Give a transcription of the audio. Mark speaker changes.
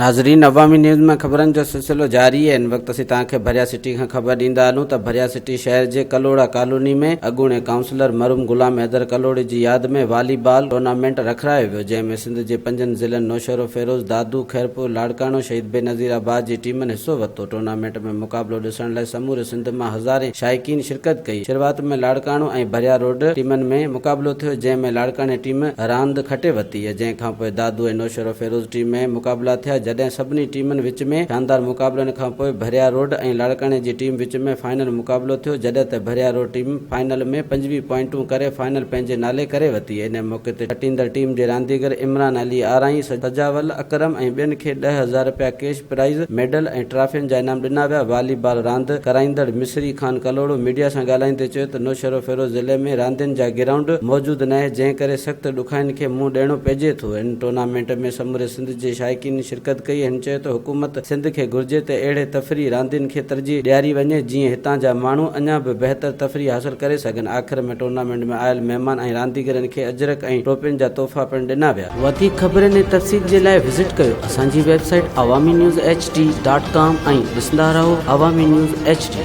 Speaker 1: नाज़रीन, अवामी न्यूज़ में ख़बरनि जो सिलसिलो जारी है। इन वक़्तु असीं तव्हांखे भरिया सिटी खां ख़बर ॾींदा हलूं त भरिया सिटी शहर जे कलोड़ा कॉलोनी में अॻूणे काउंसलर मरूम गुलाम हैदर कलोड़े जी यादि में वॉलीबॉल टूर्नामेंट रखायो वियो, जंहिंमें सिंध जे 5 ज़िलनि नौशहरो, फेरोज़, दादू, खैरपुर, लाड़काणो, शहीद बेनज़ीराबाद जी टीमनि हिसो वरितो। टूर्नामेंट में मुक़ाबिलो ॾिसण लाइ समूरे सिंध मां हज़ारे शाइक़ीन शिरकत कई। शुरूआत में लाड़काणो ऐं भरिया रोड टीमनि में मुक़ाबिलो थियो, जंहिंमें लाड़काणे टीम रांदि खटे वरिती, जंहिंखां पोइ दादू ऐं नौशहरो फेरोज़ टीम में मुक़ाबिला थिया। जॾहिं सभिनी टीमनि विच में शानदार मुक़ाबलनि खां पोइ भरिया रोड ऐं लाड़काणे जी टीम विच में फाइनल मुक़ाबिलो थियो, जॾहिं त भरिया रोड टीम फाइनल में 25 पॉइंटूं करे फाइनल पंहिंजे नाले करे वरिती। इन मौक़े ते टटींदड़ टीम जे रांदीगर इमरान अली आराई, सजावल अकरम ऐं ॿियनि खे 10,000 रुपया कैश प्राइज़, मेडल ऐं ट्रॉफियुनि जा इनाम ॾिना विया। वॉलीबॉल रांदि कराईंदड़ मिसरी खान कलोड़ो मीडिया सां ॻाल्हाईंदे चयो त नौशहरो फेरोज़ ज़िले में रांदियुनि जा ग्राउंड मौजूदु न आहे, जंहिं करे सख़्तु ॾुखाइनि खे मुंहुं ॾियणो पइजे थो। इन टूर्नामेंट में समूरे सिंध जे शाइक़ीन शिरकत कई। हिन चयो त हुकूमत सिंध खे घुर्जे त अहिड़े तफ़री रांदियुनि खे तरजीह ॾियारी वञे जीअं हितां जा माण्हू अञा बि बहितर तफ़री हासिल करे सघनि। आख़िर में टूर्नामेंट में आयल महिमान ऐं रांदीगरनि खे अजरक ऐं ट्रॉफियुनि जा तोहफ़ा पिणु ॾिना विया। वधीक ख़बरनि ऐं तफ़सील जे लाइ विज़िट कयो असांजी वेबसाइट awamiNewsHD.com ऐं ॾिसंदा रहो अवामी न्यूज़ HD।